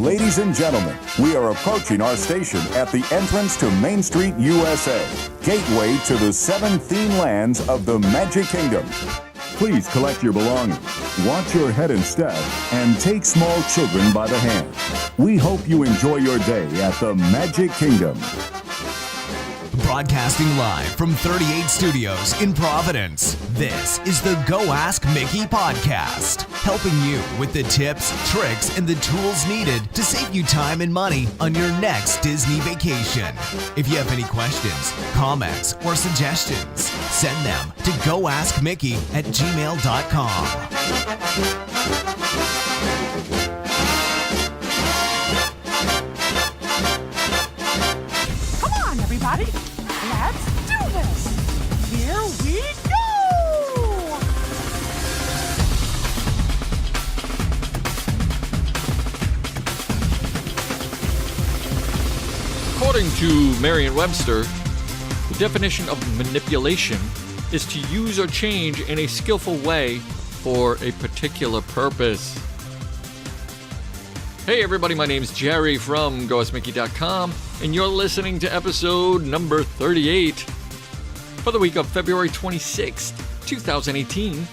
Ladies and gentlemen, we are approaching our station at the entrance to Main Street, USA, gateway to the 7 theme lands of the Magic Kingdom. Please collect your belongings, watch your head and step, and take small children by the hand. We hope you enjoy your day at the Magic Kingdom. Broadcasting live from 38 Studios in Providence, this is the Go Ask Mickey podcast, helping you with the tips, tricks, and the tools needed to save you time and money on your next Disney vacation. If you have any questions, comments, or suggestions, send them to goaskmickey@gmail.com. Everybody, let's do this! Here we go! According to Merriam-Webster, the definition of manipulation is to use or change in a skillful way for a particular purpose. Hey everybody, my name's Jerry from goaskmickey.com, and you're listening to episode number 38 for the week of February 26th, 2018.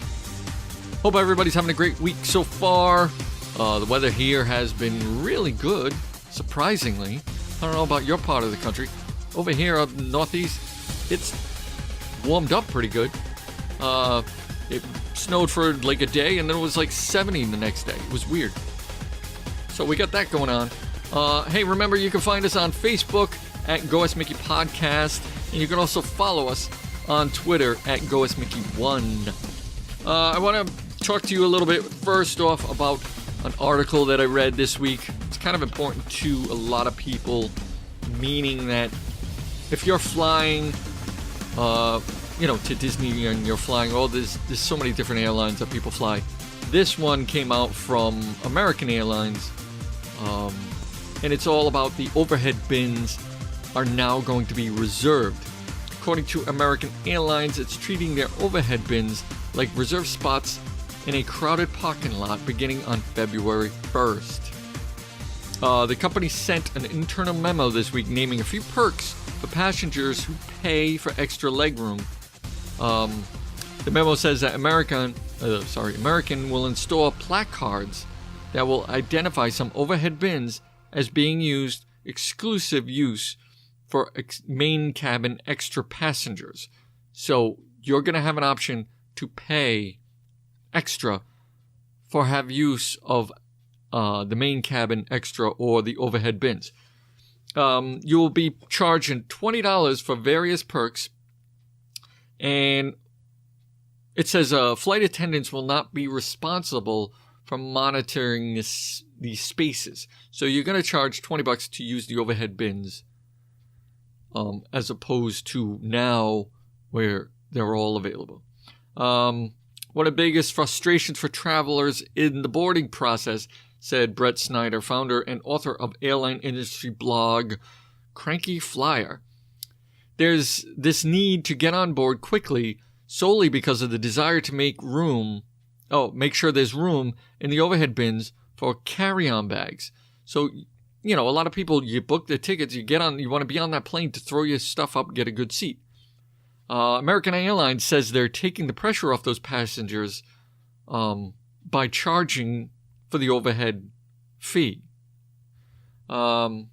Hope everybody's having a great week so far. The weather here has been really good, surprisingly. I don't know about your part of the country. Over here up northeast, it's warmed up pretty good. It snowed for like a day, and then it was like 70 the next day. It was weird. So we got that going on. Hey, remember you can find us on Facebook at Go Ask Mickey Podcast, and you can also follow us on Twitter at Go Ask Mickey 1. I want to talk to you a little bit first off about an article that I read this week. It's kind of important to a lot of people, meaning that if you're flying, to Disney and you're flying, there's so many different airlines that people fly. This one came out from American Airlines. And it's all about the overhead bins are now going to be reserved. According to American Airlines, it's treating their overhead bins like reserved spots in a crowded parking lot beginning on February 1st. The company sent an internal memo this week naming a few perks for passengers who pay for extra legroom. The memo says that American will install placards that will identify some overhead bins as being used exclusive use for main cabin extra passengers. So you're going to have an option to pay extra for have use of the main cabin extra or the overhead bins. You will be charging $20 for various perks, and it says flight attendants will not be responsible for monitoring these spaces. So you're going to charge $20 to use the overhead bins, as opposed to now where they're all available. One of the biggest frustrations for travelers in the boarding process, said Brett Snyder, founder and author of airline industry blog Cranky Flyer. There's this need to get on board quickly solely because of the desire to make sure there's room in the overhead bins for carry-on bags. So, a lot of people, you book the tickets, you want to be on that plane to throw your stuff up, get a good seat. American Airlines says they're taking the pressure off those passengers by charging for the overhead fee. American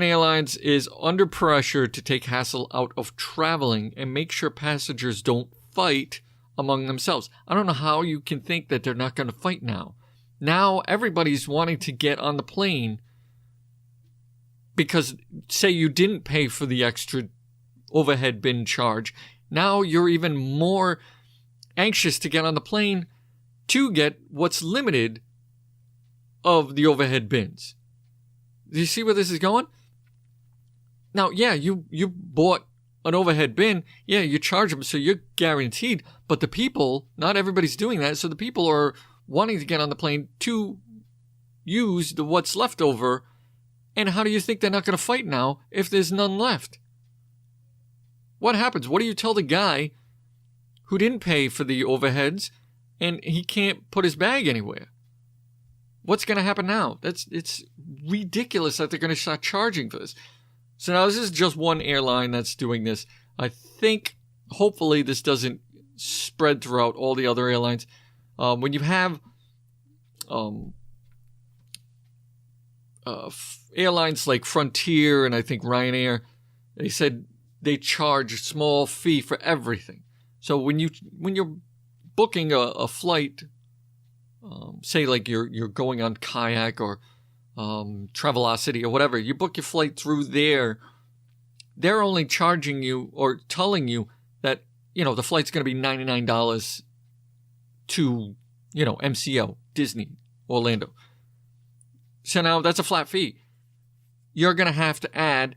Airlines is under pressure to take hassle out of traveling and make sure passengers don't fight among themselves. I don't know how you can think that they're not going to fight now. Now everybody's wanting to get on the plane because, say you didn't pay for the extra overhead bin charge. Now you're even more anxious to get on the plane to get what's limited of the overhead bins. Do you see where this is going? Now, yeah, you bought an overhead bin, you charge them, so you're guaranteed. But the people, not everybody's doing that, so the people are wanting to get on the plane to use what's left over. And how do you think they're not going to fight now if there's none left? What happens? What do you tell the guy who didn't pay for the overheads and he can't put his bag anywhere? what's going to happen now? It's ridiculous that they're going to start charging for this. So now this is just one airline that's doing this. I think, hopefully, this doesn't spread throughout all the other airlines. When you have airlines like Frontier and I think Ryanair, they said they charge a small fee for everything. So when you're booking a flight, say like you're going on Kayak or Travelocity or whatever, you book your flight through there, they're only charging you or telling you that, the flight's going to be $99 to, MCO, Disney, Orlando. So now that's a flat fee. You're going to have to add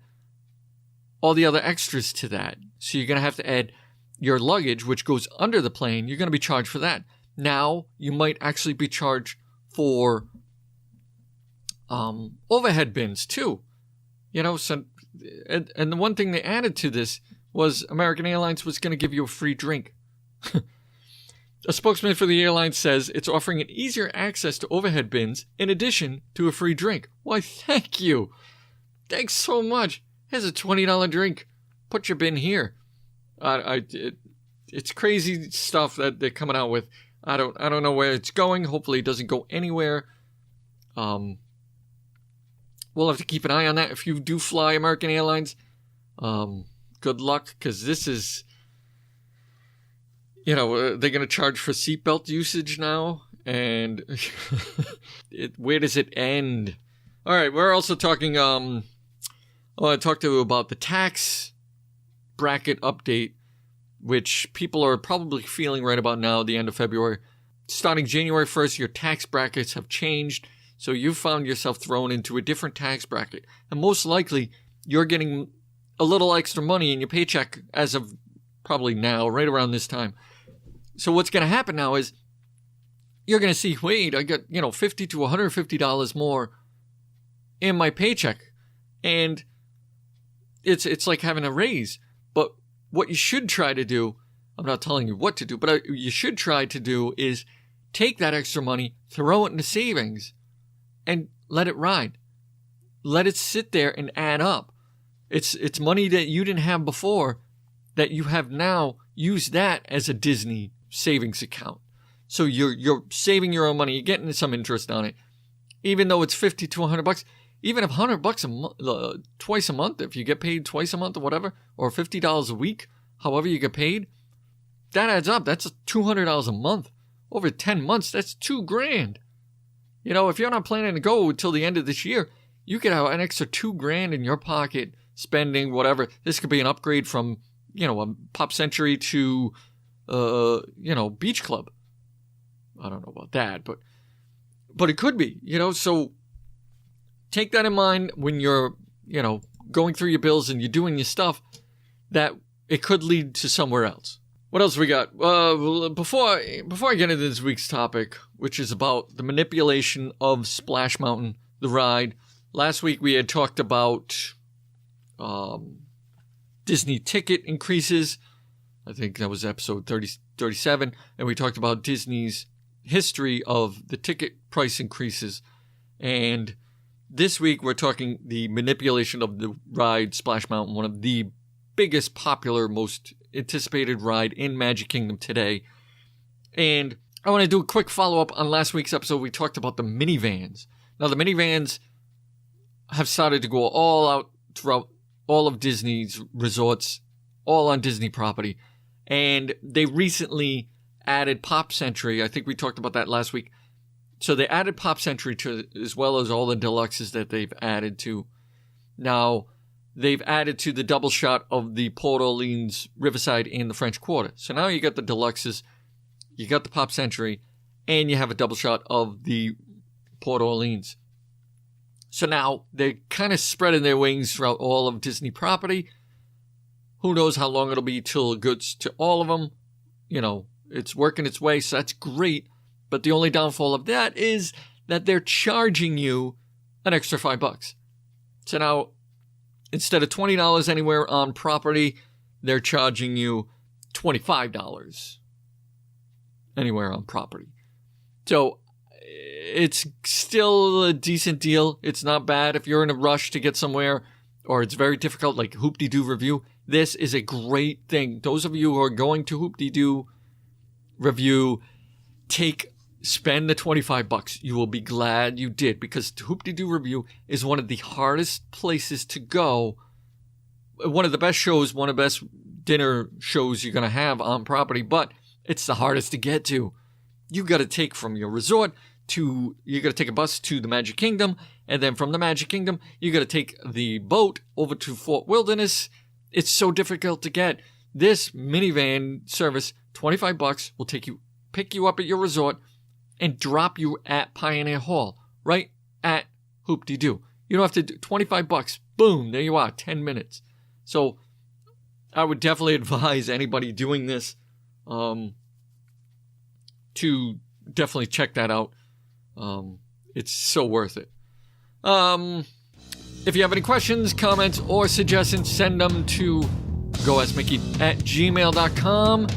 all the other extras to that. So you're going to have to add your luggage, which goes under the plane. You're going to be charged for that. Now you might actually be charged for overhead bins too. So, and the one thing they added to this was American Airlines was going to give you a free drink. A spokesman for the airline says it's offering an easier access to overhead bins in addition to a free drink. Why, thank you. Thanks so much. Here's a $20 drink. Put your bin here. It's crazy stuff that they're coming out with. I don't know where it's going. Hopefully it doesn't go anywhere. We'll have to keep an eye on that. If you do fly American Airlines, good luck, because this is, they're going to charge for seatbelt usage now, and where does it end? All right, we're also talking, I want to talk to you about the tax bracket update, which people are probably feeling right about now, the end of February. Starting January 1st, your tax brackets have changed, so you found yourself thrown into a different tax bracket. And most likely, you're getting a little extra money in your paycheck as of probably now, right around this time. So what's going to happen now is you're going to see, wait, I got, $50 to $150 more in my paycheck. And it's like having a raise. But what you should try to do, I'm not telling you what to do, but you should try to do is take that extra money, throw it into savings, and let it ride. Let it sit there and add up. It's money that you didn't have before that you have now. Use that as a Disney savings account. So you're saving your own money. You're getting some interest on it. Even though it's $50 to $100, even if $100 a month, twice a month, if you get paid twice a month or whatever, or $50 a week, however you get paid, that adds up. That's $200 a month. Over 10 months, that's $2,000. If you're not planning to go until the end of this year, you could have an extra $2,000 in your pocket, spending whatever. This could be an upgrade from, a Pop Century to, Beach Club. I don't know about that, but it could be, so take that in mind when you're, going through your bills and you're doing your stuff, that it could lead to somewhere else. What else we got? Before I get into this week's topic, which is about the manipulation of Splash Mountain, the ride. Last week we had talked about Disney ticket increases. I think that was episode 37. And we talked about Disney's history of the ticket price increases. And this week we're talking the manipulation of the ride Splash Mountain, one of the biggest, popular, most anticipated ride in Magic Kingdom today. And I want to do a quick follow-up on last week's episode. We talked about the minivans. Now, the minivans have started to go all out throughout all of Disney's resorts, all on Disney property. And they recently added Pop Century. I think we talked about that last week. So they added Pop Century to, as well as all the deluxes that they've added to. Now, they've added to the double shot of the Port Orleans, Riverside, and the French Quarter. So now you got the deluxes, you got the Pop Century, and you have a double shot of the Port Orleans. So now they're kind of spreading their wings throughout all of Disney property. Who knows how long it'll be till it gets to all of them. It's working its way, so that's great. But the only downfall of that is that they're charging you an extra $5. So now, instead of $20 anywhere on property, they're charging you $25 anywhere on property. So it's still a decent deal. It's not bad if you're in a rush to get somewhere or it's very difficult, like Hoop-Dee-Doo Review. This is a great thing. Those of you who are going to Hoop-Dee-Doo Review, spend the $25. You will be glad you did, because Hoop-Dee-Doo Review is one of the hardest places to go. One of the best shows, one of the best dinner shows you're going to have on property, but it's the hardest to get to. You got to take from your resort you got to take a bus to the Magic Kingdom, and then from the Magic Kingdom, you got to take the boat over to Fort Wilderness. It's so difficult to get. This minivan service, $25, will pick you up at your resort and drop you at Pioneer Hall, right at Hoop-Dee-Doo. You don't have to do $25. Boom, there you are, 10 minutes. So I would definitely advise anybody doing this to definitely check that out. It's so worth it. If you have any questions, comments, or suggestions, send them to goaskmickey@gmail.com.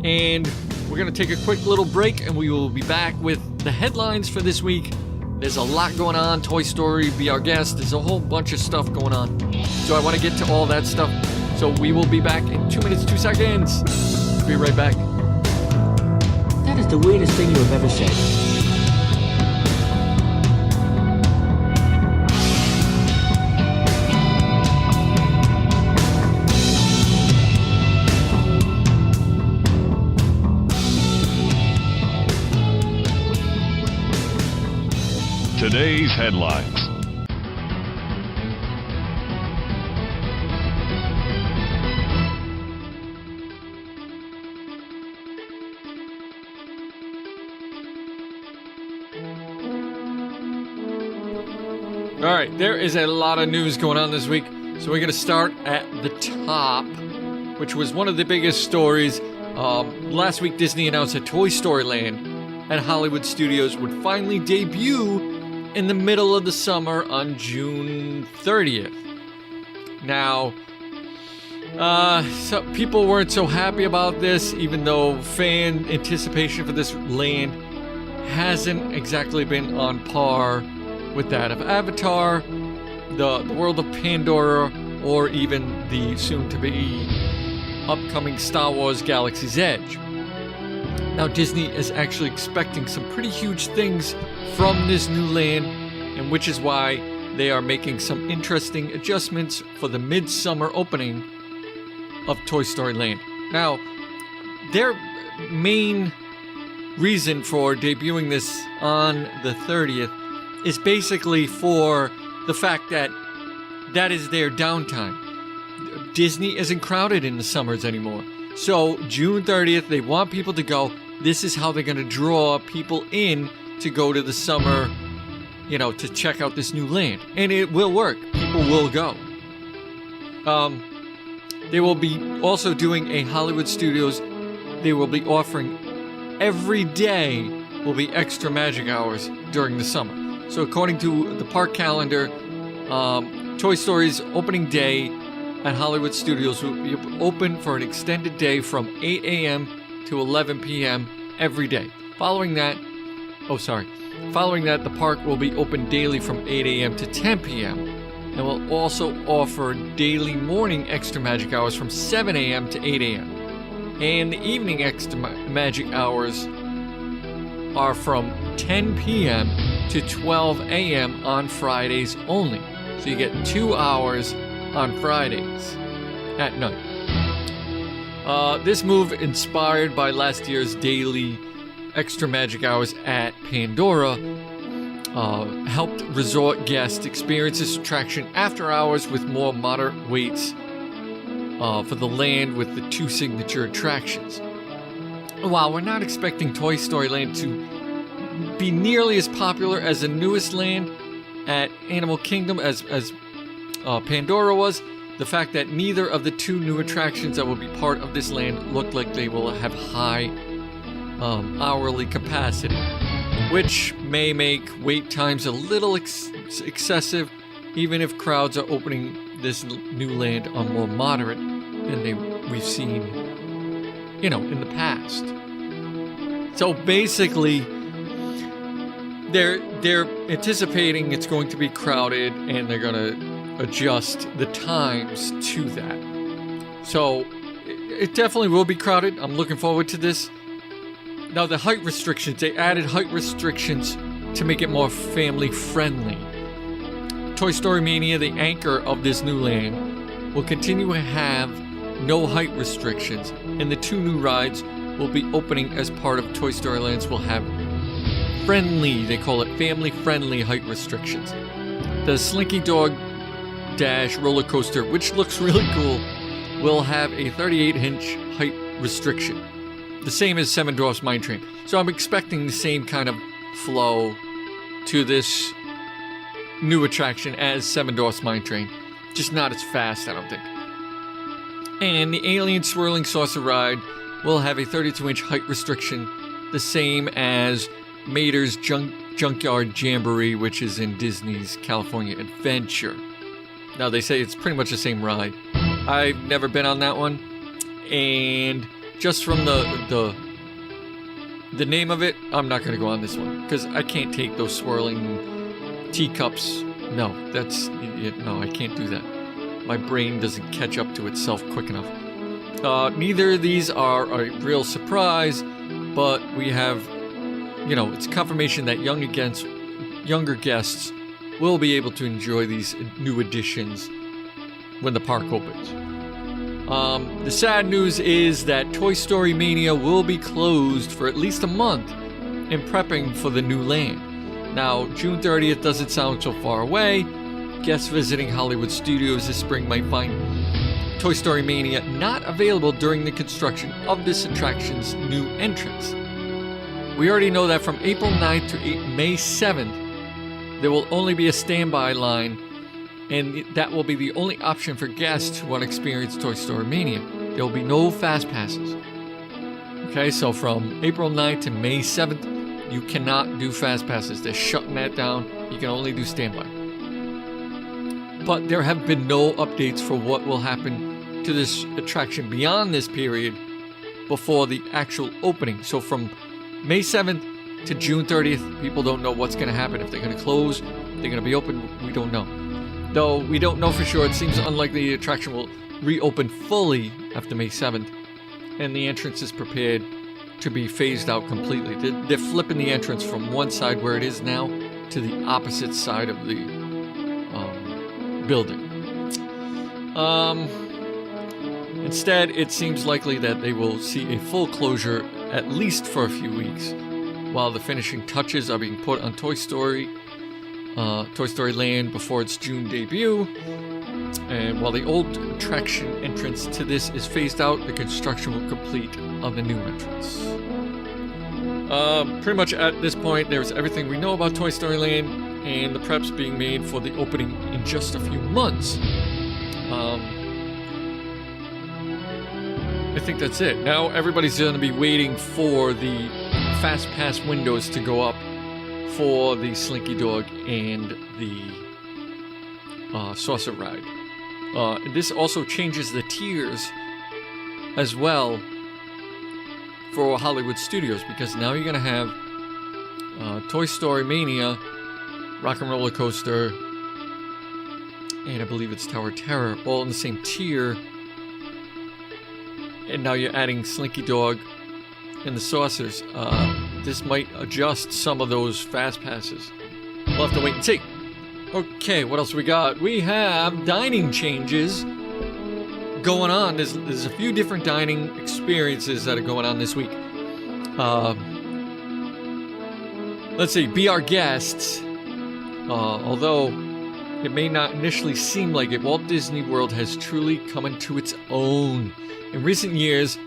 And we're going to take a quick little break, and we will be back with the headlines for this week. There's a lot going on. Toy Story, Be Our Guest. There's a whole bunch of stuff going on. So I want to get to all that stuff. So we will be back in 2 minutes, 2 seconds. Be right back. That is the weirdest thing you have ever said. Today's headlines. All right, there is a lot of news going on this week, so we're going to start at the top, which was one of the biggest stories. Last week, Disney announced that Toy Story Land at Hollywood Studios would finally debut in the middle of the summer on June 30th. Now, so people weren't so happy about this, even though fan anticipation for this land hasn't exactly been on par with that of Avatar, the World of Pandora, or even the soon-to-be upcoming Star Wars Galaxy's Edge. Now, Disney is actually expecting some pretty huge things from this new land, and which is why they are making some interesting adjustments for the midsummer opening of Toy Story Land. Now, their main reason for debuting this on the 30th is basically for the fact that that is their downtime. Disney isn't crowded in the summers anymore. So June 30th, they want people to go. This is how they're going to draw people in to go to the summer, to check out this new land. And it will work. People will go. They will be also doing a Hollywood Studios. They will be offering every day will be extra magic hours during the summer. So according to the park calendar, Toy Story's opening day at Hollywood Studios will be open for an extended day from 8 a.m. to 11 p.m. every day. Following that, the park will be open daily from 8 a.m. to 10 p.m. and will also offer daily morning extra magic hours from 7 a.m. to 8 a.m. And the evening extra magic hours are from 10 p.m. to 12 a.m. on Fridays only. So you get 2 hours on Fridays at night. This move, inspired by last year's daily extra magic hours at Pandora, helped resort guests experience this attraction after hours with more moderate waits for the land with the 2 signature attractions. While we're not expecting Toy Story Land to be nearly as popular as the newest land at Animal Kingdom as Pandora was, the fact that neither of the 2 new attractions that will be part of this land look like they will have high hourly capacity, which may make wait times a little excessive, even if crowds are opening this new land on more moderate than we've seen, in the past. So basically, they're anticipating it's going to be crowded, and they're going to adjust the times to that. So it definitely will be crowded. I'm looking forward to this. Now, the height restrictions, they added height restrictions to make it more family friendly. Toy Story Mania, the anchor of this new land, will continue to have no height restrictions, and the 2 new rides will be opening as part of Toy Story Lands will have friendly, they call it family friendly height restrictions. The Slinky Dog Dash roller coaster, which looks really cool, will have a 38-inch height restriction, the same as Seven Dwarfs Mine Train. So I'm expecting the same kind of flow to this new attraction as Seven Dwarfs Mine Train, just not as fast, I don't think. And the Alien Swirling Saucer ride will have a 32-inch height restriction, the same as Mater's Junkyard Jamboree, which is in Disney's California Adventure. Now, they say it's pretty much the same ride. I've never been on that one, and just from the name of it, I'm not going to go on this one, because I can't take those swirling teacups. No, no, I can't do that. My brain doesn't catch up to itself quick enough. Neither of these are a real surprise, but we have, it's confirmation that younger guests will be able to enjoy these new additions when the park opens. The sad news is that Toy Story Mania will be closed for at least a month in prepping for the new land. Now, June 30th doesn't sound so far away. Guests visiting Hollywood Studios this spring might find Toy Story Mania not available during the construction of this attraction's new entrance. We already know that from April 9th to May 7th, there will only be a standby line, and that will be the only option for guests who want to experience Toy Story Mania. There will be no fast passes. Okay, so from April 9th to May 7th, you cannot do fast passes. They're shutting that down. You can only do standby. But there have been no updates for what will happen to this attraction beyond this period before the actual opening. So from May 7th to June 30th, people don't know what's going to happen. If they're going to close, they're going to be open, we don't know. Though we don't know for sure, it seems unlikely the attraction will reopen fully after May 7th, and the entrance is prepared to be phased out completely. They're flipping the entrance from one side where it is now to the opposite side of the building. Instead, it seems likely that they will see a full closure at least for a few weeks, while the finishing touches are being put on Toy Story Land before its June debut. And while the old attraction entrance to this is phased out, the construction will complete on the new entrance. Pretty much at this point, there's everything we know about Toy Story Land and the preps being made for the opening in just a few months. I think that's it. Now everybody's going to be waiting for the Fast Pass windows to go up for the Slinky Dog and the Saucer Ride. This also changes the tiers as well for Hollywood Studios, because now you're going to have Toy Story Mania, Rock and Roller Coaster, and I believe it's Tower of Terror, all in the same tier. And now you're adding Slinky Dog and the Saucers. This might adjust some of those fast passes. We'll have to wait and see. Okay, what else we got? We have dining changes going on. There's a few different dining experiences that are going on this week. Let's see, Be Our Guests. Although it may not initially seem like it, Walt Disney World has truly come into its own in recent years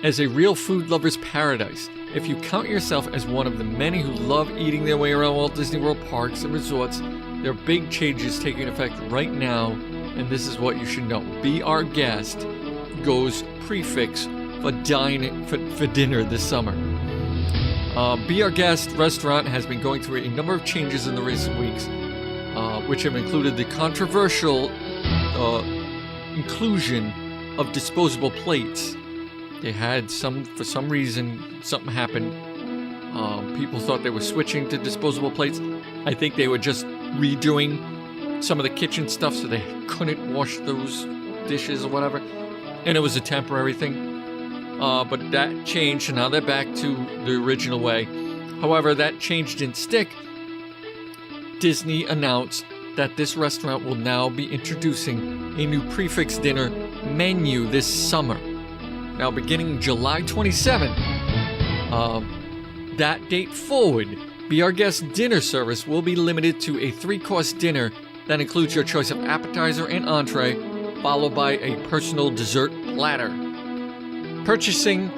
as a real food lover's paradise. If you count yourself as one of the many who love eating their way around Walt Disney World parks and resorts, there are big changes taking effect right now, and this is what you should know. Be Our Guest goes prefix for dining for dinner this summer. Be Our Guest restaurant has been going through a number of changes in the recent weeks, which have included the controversial inclusion of disposable plates. They had for some reason, something happened, People thought they were switching to disposable plates. I think they were just redoing some of the kitchen stuff so they couldn't wash those dishes or whatever. And it was a temporary thing. But that changed, and now they're back to the original way. However, that change didn't stick. Disney announced that this restaurant will now be introducing a new prefix dinner menu this summer. Now, beginning July 27th, that date forward, Be Our Guest dinner service will be limited to a 3-course dinner that includes your choice of appetizer and entree, followed by a personal dessert platter. Purchasing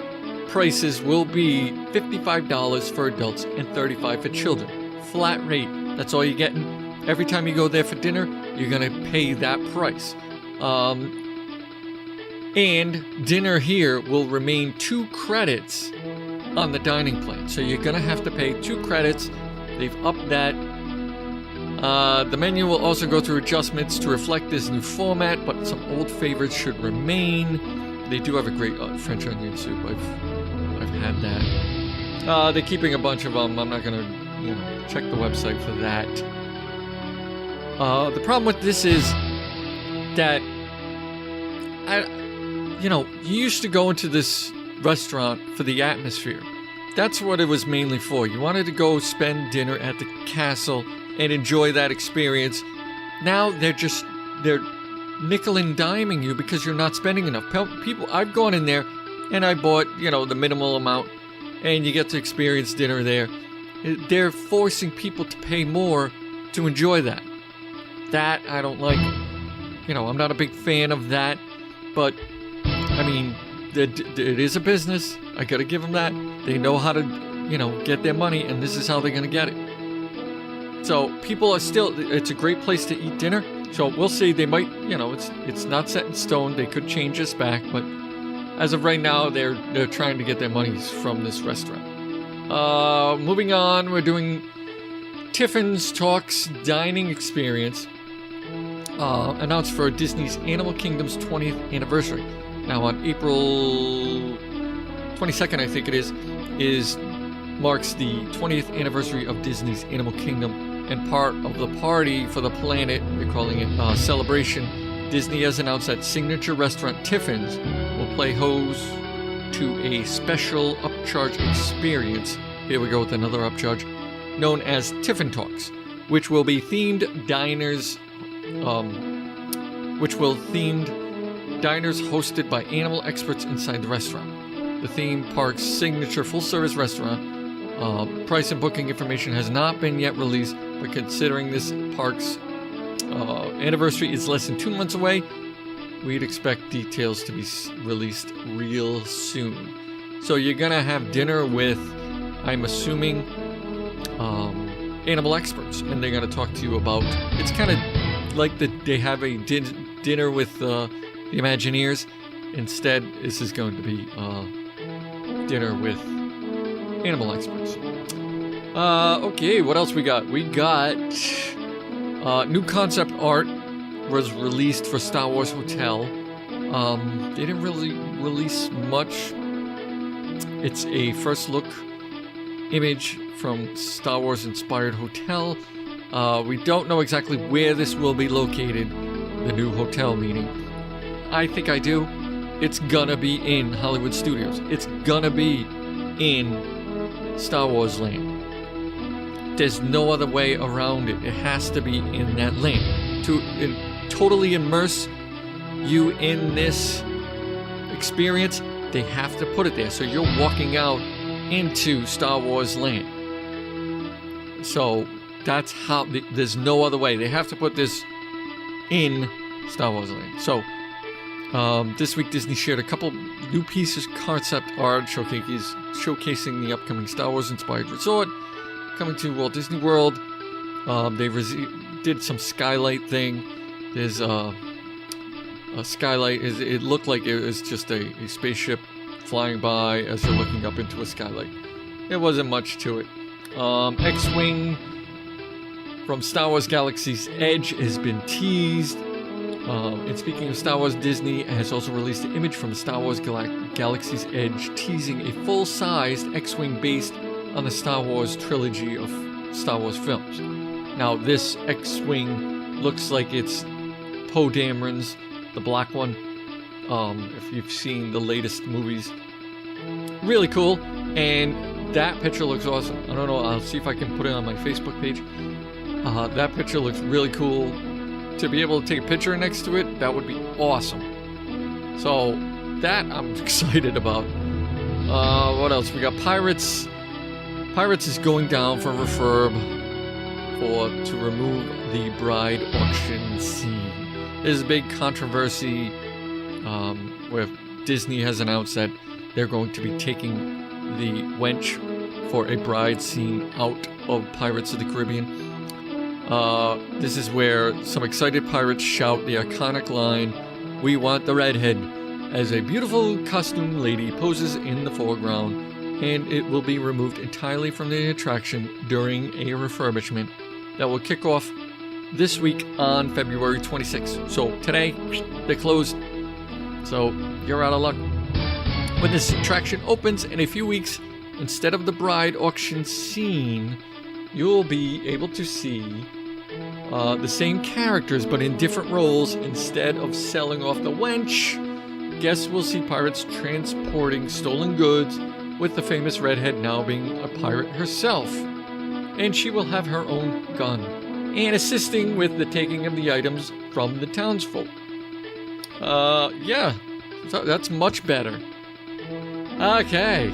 prices will be $55 for adults and $35 for children. Flat rate. That's all you're getting. Every time you go there for dinner, you're going to pay that price. And dinner here will remain 2 credits on the dining plan. So you're going to have to pay 2 credits. They've upped that. The menu will also go through adjustments to reflect this new format, but some old favorites should remain. They do have a great French onion soup. I've had that. They're keeping a bunch of them. I'm not going to check the website for that. The problem with this is that you used to go into this restaurant for the atmosphere. That's what it was mainly for. You wanted to go spend dinner at the castle and enjoy that experience. Now they're nickel and diming you because you're not spending enough. People, I've gone in there and I bought, the minimal amount, and you get to experience dinner there. They're forcing people to pay more to enjoy that. That I don't like. I'm not a big fan of that, but I mean, it is a business. I gotta give them that. They know how to, get their money, and this is how they're gonna get it. So people are still, it's a great place to eat dinner. So we'll see. They might, it's not set in stone. They could change this back, but as of right now, they're trying to get their monies from this restaurant. Moving on, we're doing Tiffin's Talks Dining Experience, announced for Disney's Animal Kingdom's 20th anniversary. Now on April 22nd, I think it is marks the 20th anniversary of Disney's Animal Kingdom, and part of the party for the planet, they're calling it Celebration. Disney has announced that signature restaurant Tiffin's will play host to a special upcharge experience. Here we go with another upcharge, known as Tiffin Talks, which will be themed diners hosted by animal experts inside the restaurant. The theme park's signature full-service restaurant. Price and booking information has not been yet released, but considering this park's anniversary is less than 2 months away, we'd expect details to be released real soon. So you're gonna have dinner with, I'm assuming, animal experts, and they're gonna talk to you about. It's kind of like they have a dinner with the Imagineers. Instead, this is going to be dinner with animal experts. Okay, what else we got? We got new concept art was released for Star Wars Hotel. They didn't really release much. It's a first look image from Star Wars inspired hotel. We don't know exactly where this will be located, the new hotel meaning. I think I do. It's gonna be in Hollywood Studios. It's gonna be in Star Wars land. There's no other way around it. It has to be in that land. To totally immerse you in this experience, they have to put it there. So you're walking out into Star Wars land. So that's how, there's no other way. They have to put this in Star Wars land. So this week Disney shared a couple new pieces concept art showcasing the upcoming Star Wars inspired resort coming to Walt Disney World. They did some skylight thing. There's a skylight. It looked like it was just a spaceship flying by as you're looking up into a skylight. There wasn't much to it. X-Wing from Star Wars Galaxy's Edge has been teased. And speaking of Star Wars, Disney has also released an image from Star Wars Galaxy's Edge teasing a full-sized X-Wing based on the Star Wars trilogy of Star Wars films. Now, this X-Wing looks like it's Poe Dameron's, the black one, if you've seen the latest movies. Really cool, and that picture looks awesome. I don't know, I'll see if I can put it on my Facebook page. That picture looks really cool. To be able to take a picture next to it, that would be awesome. So, that I'm excited about. What else? We got Pirates. Pirates is going down for refurb to remove the bride auction scene. There's a big controversy where Disney has announced that they're going to be taking the wench for a bride scene out of Pirates of the Caribbean. This is where some excited pirates shout the iconic line, "We want the redhead," as a beautiful costume lady poses in the foreground, and it will be removed entirely from the attraction during a refurbishment that will kick off this week on February 26th. So today, they closed. So you're out of luck. When this attraction opens in a few weeks, instead of the bride auction scene, you'll be able to see the same characters but in different roles. Instead of selling off the wench, guests will see pirates transporting stolen goods, with the famous redhead now being a pirate herself. And she will have her own gun, and assisting with the taking of the items from the townsfolk. Yeah, so that's much better. Okay,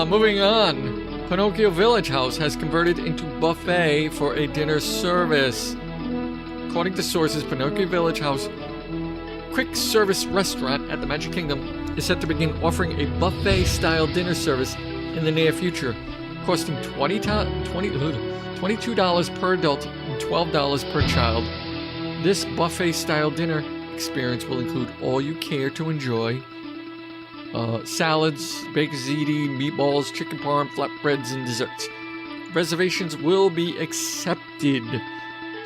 moving on. Pinocchio Village House has converted into buffet for a dinner service. According to sources, Pinocchio Village House, quick service restaurant at the Magic Kingdom, is set to begin offering a buffet-style dinner service in the near future, costing $22 per adult and $12 per child. This buffet-style dinner experience will include all you care to enjoy: salads, baked ziti, meatballs, chicken parm, flatbreads, and desserts. Reservations will be accepted.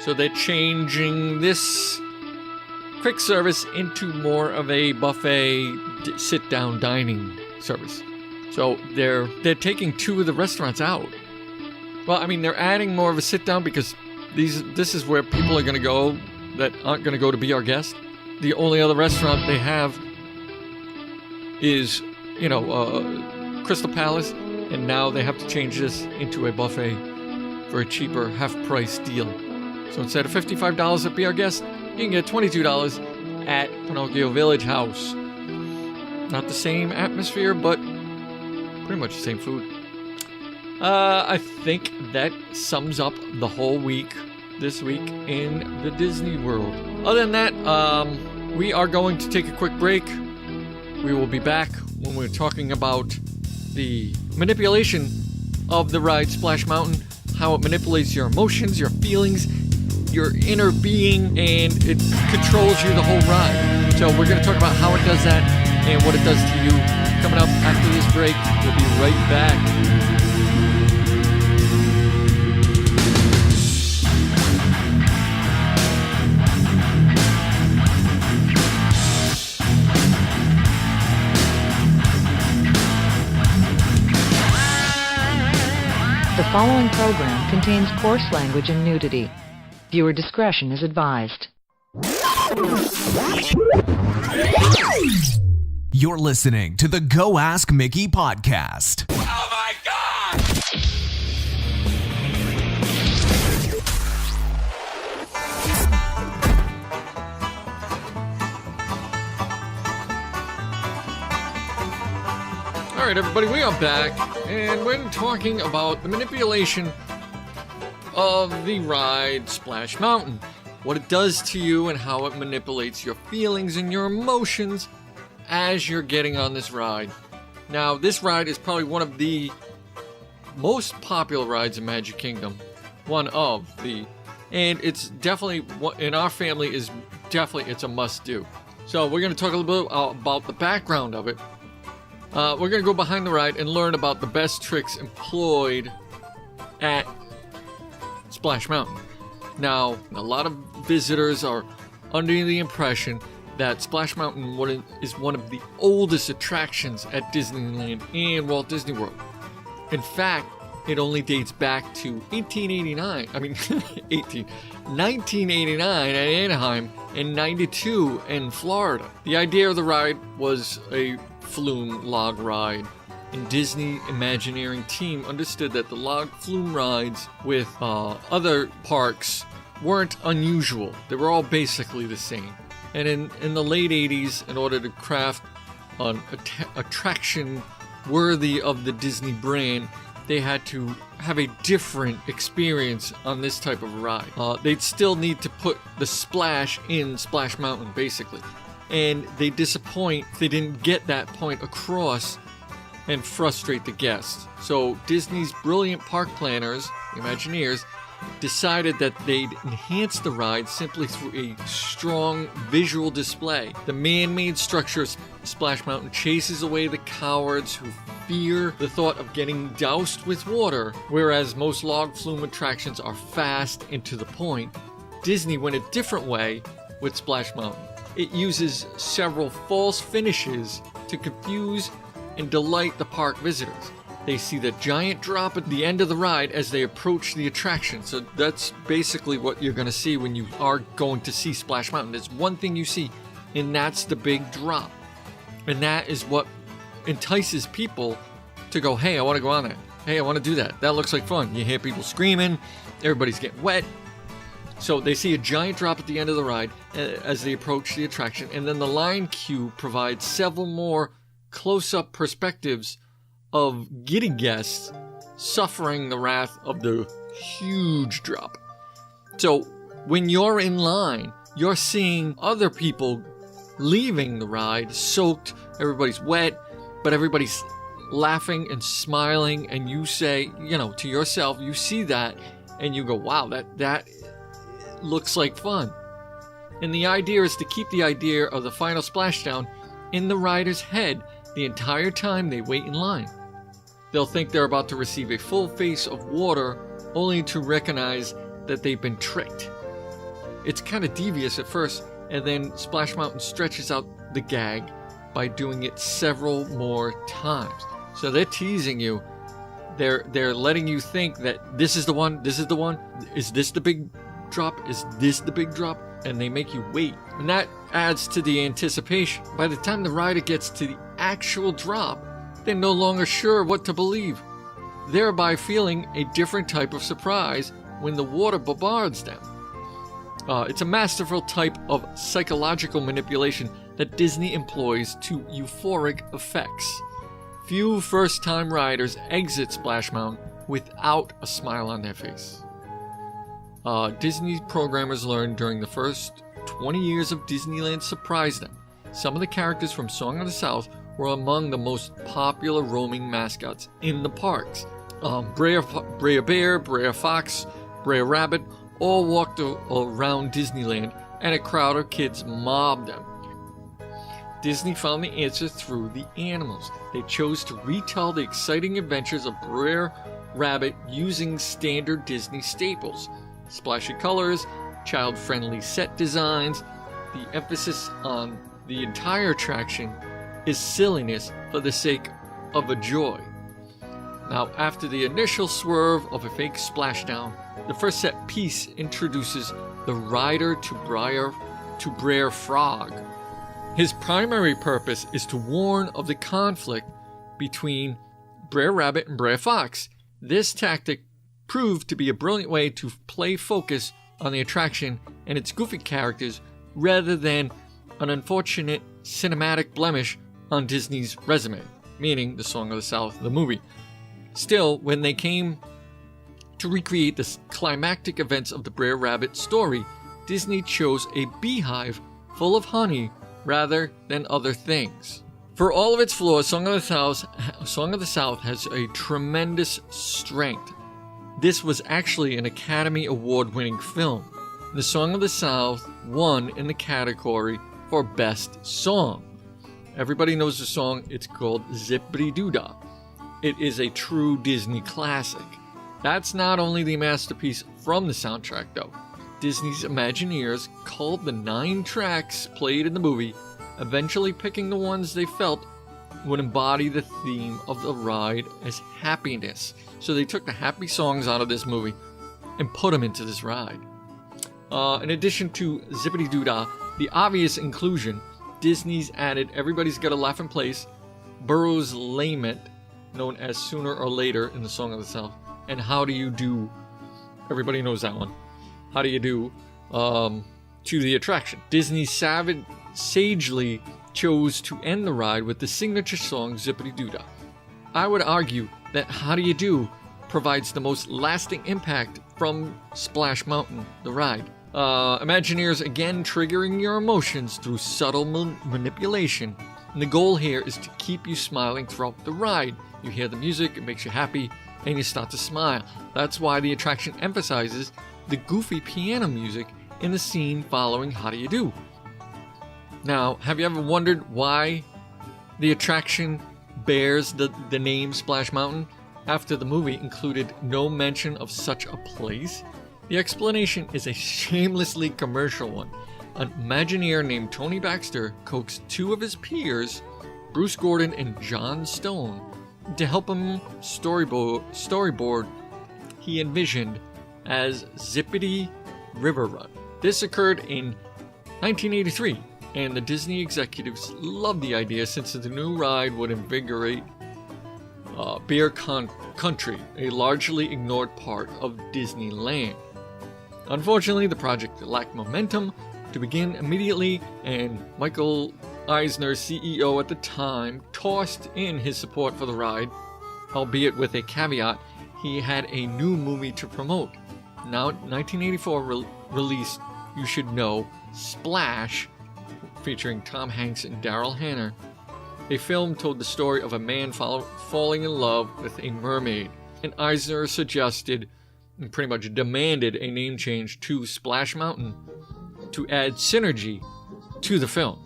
So they're changing this quick service into more of a buffet sit-down dining service. So they're taking two of the restaurants out. Well, I mean, they're adding more of a sit-down because this is where people are going to go that aren't going to go to be our guest. The only other restaurant they have is, Crystal Palace, and now they have to change this into a buffet for a cheaper half-price deal. So instead of $55 at Be Our Guest, you can get $22 at Pinocchio Village House. Not the same atmosphere, but pretty much the same food. I think that sums up the whole week this week in the Disney World. Other than that, we are going to take a quick break. We will be back when we're talking about the manipulation of the ride Splash Mountain, how it manipulates your emotions, your feelings, your inner being, and it controls you the whole ride. So we're going to talk about how it does that and what it does to you coming up after this break. We'll be right back. The following program contains coarse language and nudity. Viewer discretion is advised. You're listening to the Go Ask Mickey podcast. Oh my God! All right, everybody, we are back, and we're talking about the manipulation of the ride Splash Mountain, what it does to you and how it manipulates your feelings and your emotions as you're getting on this ride. Now, this ride is probably one of the most popular rides in Magic Kingdom. And it's definitely, in our family, it's a must-do. So we're going to talk a little bit about the background of it. We're going to go behind the ride and learn about the best tricks employed at Splash Mountain. Now, a lot of visitors are under the impression that Splash Mountain is one of the oldest attractions at Disneyland and Walt Disney World. In fact, it only dates back to 1989 at Anaheim and 92 in Florida. The idea of the ride was a flume log ride, and Disney Imagineering team understood that the log flume rides with other parks weren't unusual. They were all basically the same. And in the late 80s, in order to craft an attraction worthy of the Disney brand, they had to have a different experience on this type of ride. They'd still need to put the splash in Splash Mountain, basically. And they disappoint if they didn't get that point across and frustrate the guests. So Disney's brilliant park planners, Imagineers, decided that they'd enhance the ride simply through a strong visual display. The man-made structure Splash Mountain chases away the cowards who fear the thought of getting doused with water, whereas most log flume attractions are fast and to the point. Disney went a different way with Splash Mountain. It uses several false finishes to confuse and delight the park visitors. They see the giant drop at the end of the ride as they approach the attraction. So that's basically what you're going to see when you are going to see Splash Mountain. There's one thing you see, and that's the big drop. And that is what entices people to go, hey, I want to go on that. Hey, I want to do that. That looks like fun. You hear people screaming. Everybody's getting wet. So they see a giant drop at the end of the ride as they approach the attraction. And then the line cue provides several more close-up perspectives of giddy guests suffering the wrath of the huge drop. So when you're in line, you're seeing other people leaving the ride soaked, everybody's wet, but everybody's laughing and smiling, and you say, to yourself, you see that and you go, wow, that looks like fun. And the idea is to keep the idea of the final splashdown in the rider's head the entire time they wait in line. They'll think they're about to receive a full face of water, only to recognize that they've been tricked. It's kind of devious at first, and then Splash Mountain stretches out the gag by doing it several more times. So they're teasing you. They're letting you think that this is the one, is this the big drop, is this the big drop? And they make you wait. And that adds to the anticipation. By the time the rider gets to the actual drop, they're no longer sure what to believe, thereby feeling a different type of surprise when the water bombards them. It's a masterful type of psychological manipulation that Disney employs to euphoric effects. Few first-time riders exit Splash Mountain without a smile on their face. Disney programmers learned during the first 20 years of Disneyland surprised them. Some of the characters from Song of the South were among the most popular roaming mascots in the parks. Brer Bear, Brer Fox, Brer Rabbit all walked around Disneyland, and a crowd of kids mobbed them. Disney found the answer through the animals. They chose to retell the exciting adventures of Brer Rabbit using standard Disney staples. Splashy colors, child-friendly set designs. The emphasis on the entire attraction is silliness for the sake of a joy. Now, after the initial swerve of a fake splashdown, the first set piece introduces the rider to Brer Frog. His primary purpose is to warn of the conflict between Brer Rabbit and Brer Fox. This tactic proved to be a brilliant way to play focus on the attraction and its goofy characters rather than an unfortunate cinematic blemish on Disney's resume, meaning the Song of the South, the movie. Still, when they came to recreate the climactic events of the Brer Rabbit story, Disney chose a beehive full of honey rather than other things. For all of its flaws, Song of the South has a tremendous strength. This was actually an Academy Award-winning film. The Song of the South won in the category for Best Song. Everybody knows the song. It's called Zippity-Doo-Dah. It is a true Disney classic. That's not only the masterpiece from the soundtrack, though. Disney's Imagineers culled the 9 tracks played in the movie, eventually picking the ones they felt would embody the theme of the ride as happiness. So they took the happy songs out of this movie and put them into this ride. In addition to Zippity-Doo-Dah, the obvious inclusion, Disney's added Everybody's Got a Laughin' Place, Burroughs' Lament, known as Sooner or Later in the Song of the South, and How Do You Do? Everybody knows that one. How Do You Do? To the attraction. Disney sagely chose to end the ride with the signature song Zippity-Doo-Dah. I would argue that How Do You Do provides the most lasting impact from Splash Mountain, the ride. Imagineers again triggering your emotions through subtle manipulation. And the goal here is to keep you smiling throughout the ride. You hear the music, it makes you happy, and you start to smile. That's why the attraction emphasizes the goofy piano music in the scene following How Do You Do? Now, have you ever wondered why the attraction bears the name Splash Mountain after the movie included no mention of such a place? The explanation is a shamelessly commercial one. An Imagineer named Tony Baxter coaxed two of his peers, Bruce Gordon and John Stone, to help him storyboard he envisioned as Zippity River Run. This occurred in 1983, and the Disney executives loved the idea since the new ride would invigorate Bear Country, a largely ignored part of Disneyland. Unfortunately, the project lacked momentum to begin immediately, and Michael Eisner, CEO at the time, tossed in his support for the ride, albeit with a caveat: he had a new movie to promote. Now, 1984 released You Should Know, Splash, featuring Tom Hanks and Daryl Hannah. A film told the story of a man falling in love with a mermaid, and Eisner suggested and pretty much demanded a name change to Splash Mountain to add synergy to the film.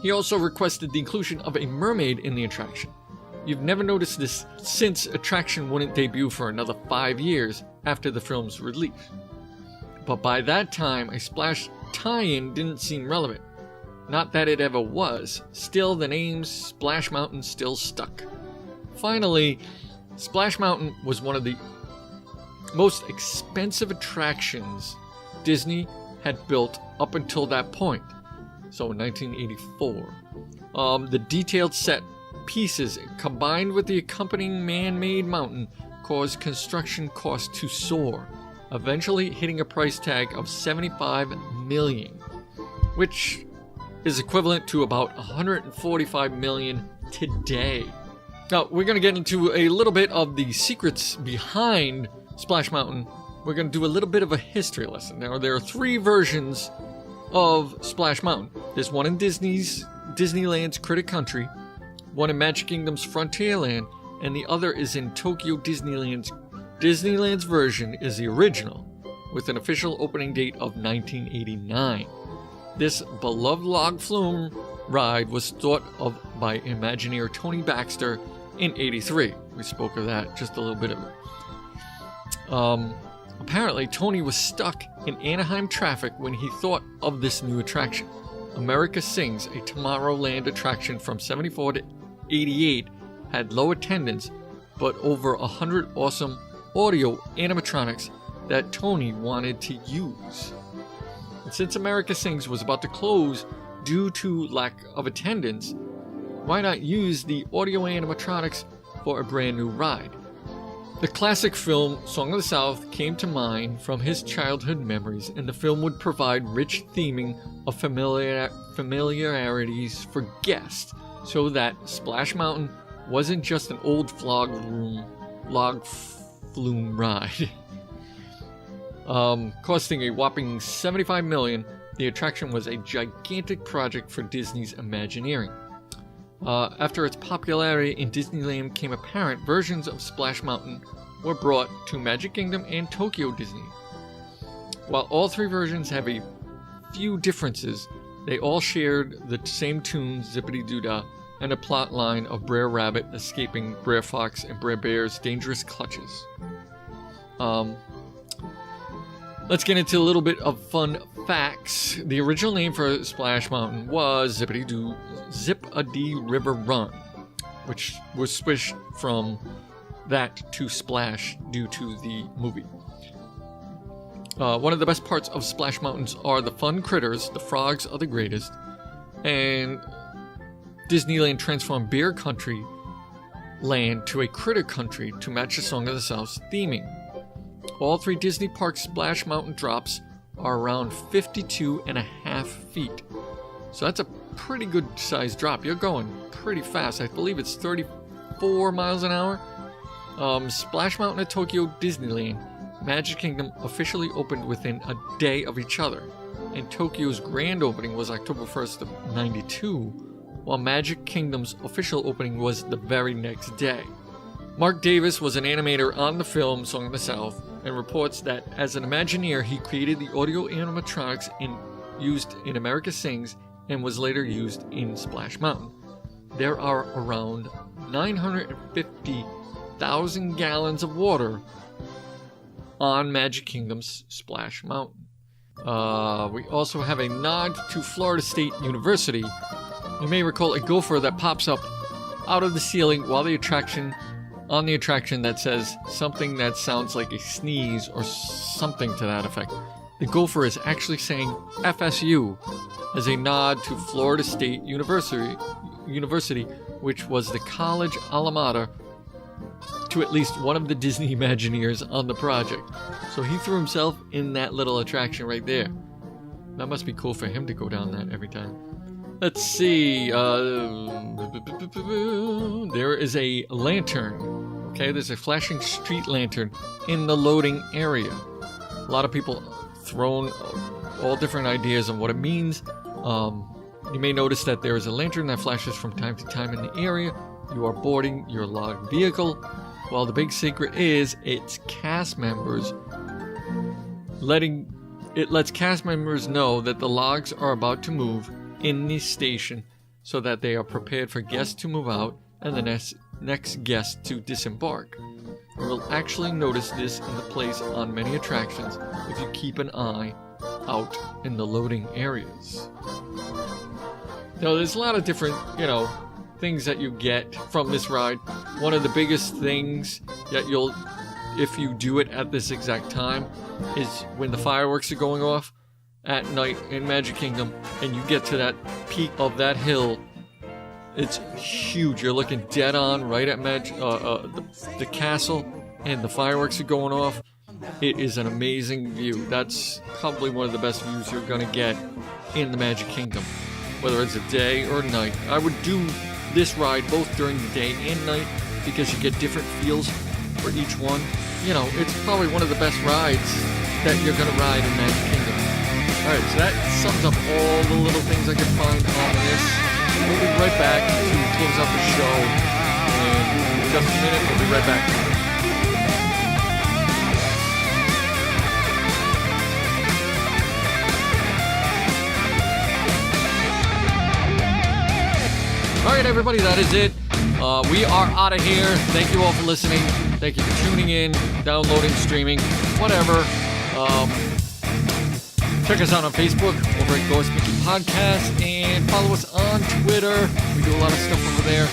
He also requested the inclusion of a mermaid in the attraction. You've never noticed this since attraction wouldn't debut for another 5 years after the film's release. But by that time, a Splash tie-in didn't seem relevant. Not that it ever was. Still, the name Splash Mountain still stuck. Finally, Splash Mountain was one of the most expensive attractions Disney had built up until that point. So in 1984. The detailed set pieces combined with the accompanying man-made mountain caused construction costs to soar, eventually hitting a price tag of $75 million, which is equivalent to about $145 million today. Now, we're going to get into a little bit of the secrets behind Splash Mountain. We're going to do a little bit of a history lesson. Now, there are 3 versions of Splash Mountain. There's one in Disneyland's Critter Country, one in Magic Kingdom's Frontierland, and the other is in Tokyo Disneyland's. Disneyland's version is the original, with an official opening date of 1989. This beloved log flume ride was thought of by Imagineer Tony Baxter in '83. We spoke of that just a little bit ago. Apparently, Tony was stuck in Anaheim traffic when he thought of this new attraction. America Sings, a Tomorrowland attraction from '74 to '88, had low attendance, but over 100 awesome audio animatronics that Tony wanted to use. And since America Sings was about to close due to lack of attendance, why not use the audio animatronics for a brand new ride? The classic film Song of the South came to mind from his childhood memories, and the film would provide rich theming of familiarities for guests, so that Splash Mountain wasn't just an old log flume ride. Costing a whopping $75 million, the attraction was a gigantic project for Disney's Imagineering. After its popularity in Disneyland became apparent, versions of Splash Mountain were brought to Magic Kingdom and Tokyo Disney. While all 3 versions have a few differences, they all shared the same tune, Zippity-Doo-Dah, and a plot line of Brer Rabbit escaping Brer Fox and Brer Bear's dangerous clutches. Let's get into a little bit of fun facts. The original name for Splash Mountain was Zip-a-Dee River Run. which was switched from that to Splash due to the movie. One of the best parts of Splash Mountains are the fun critters. The frogs are the greatest. And Disneyland transformed Bear Country Land to a Critter Country to match the Song of the South's theming. All 3 Disney Park Splash Mountain drops are around 52.5 feet. So that's a pretty good sized drop. You're going pretty fast. I believe it's 34 miles an hour. Splash Mountain at Tokyo Disneyland, Magic Kingdom officially opened within a day of each other, and Tokyo's grand opening was October 1st of 92, while Magic Kingdom's official opening was the very next day. Mark Davis was an animator on the film Song of the South, and reports that as an Imagineer he created the audio animatronics used in America Sings and was later used in Splash Mountain. There are around 950,000 gallons of water on Magic Kingdom's Splash Mountain. We also have a nod to Florida State University. You may recall a gopher that pops up out of the ceiling while the attraction that says something that sounds like a sneeze or something to that effect. The gopher is actually saying FSU as a nod to Florida State University, which was the college alma mater to at least one of the Disney Imagineers on the project. So he threw himself in that little attraction right there. That must be cool for him to go down that every time. Let's see. There is a lantern. Okay, there's a flashing street lantern in the loading area. A lot of people thrown all different ideas on what it means. You may notice that there is a lantern that flashes from time to time in the area. You are boarding your logged vehicle. While the big secret is it's cast members it lets cast members know that the logs are about to move in the station so that they are prepared for guests to move out and the next guest to disembark. You will actually notice this in the place on many attractions if you keep an eye out in the loading areas. Now, there's a lot of different, things that you get from this ride. One of the biggest things that if you do it at this exact time, is when the fireworks are going off at night in Magic Kingdom, and you get to that peak of that hill. It's huge. You're looking dead on right at the castle, and the fireworks are going off. It is an amazing view. That's probably one of the best views you're going to get in the Magic Kingdom, whether it's a day or night. I would do this ride both during the day and night because you get different feels for each one. It's probably one of the best rides that you're going to ride in Magic Kingdom. Alright, so that sums up all the little things I could find on this. We'll be right back to close out the show. And in just a minute, we'll be right back. Alright, everybody, that is it. We are out of here. Thank you all for listening. Thank you for tuning in, downloading, streaming, whatever. Check us out on Facebook over at Go West Mickey Podcast, and follow us on Twitter. We do a lot of stuff over there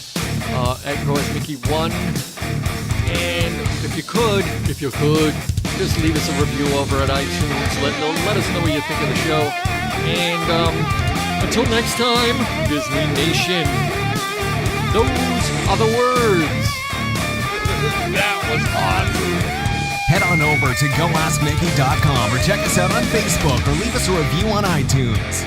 at Go West Mickey 1. And if you could, just leave us a review over at iTunes. Let us know what you think of the show. And until next time, Disney Nation. Those are the words. That was awesome. Head on over to GoAskMickey.com or check us out on Facebook or leave us a review on iTunes.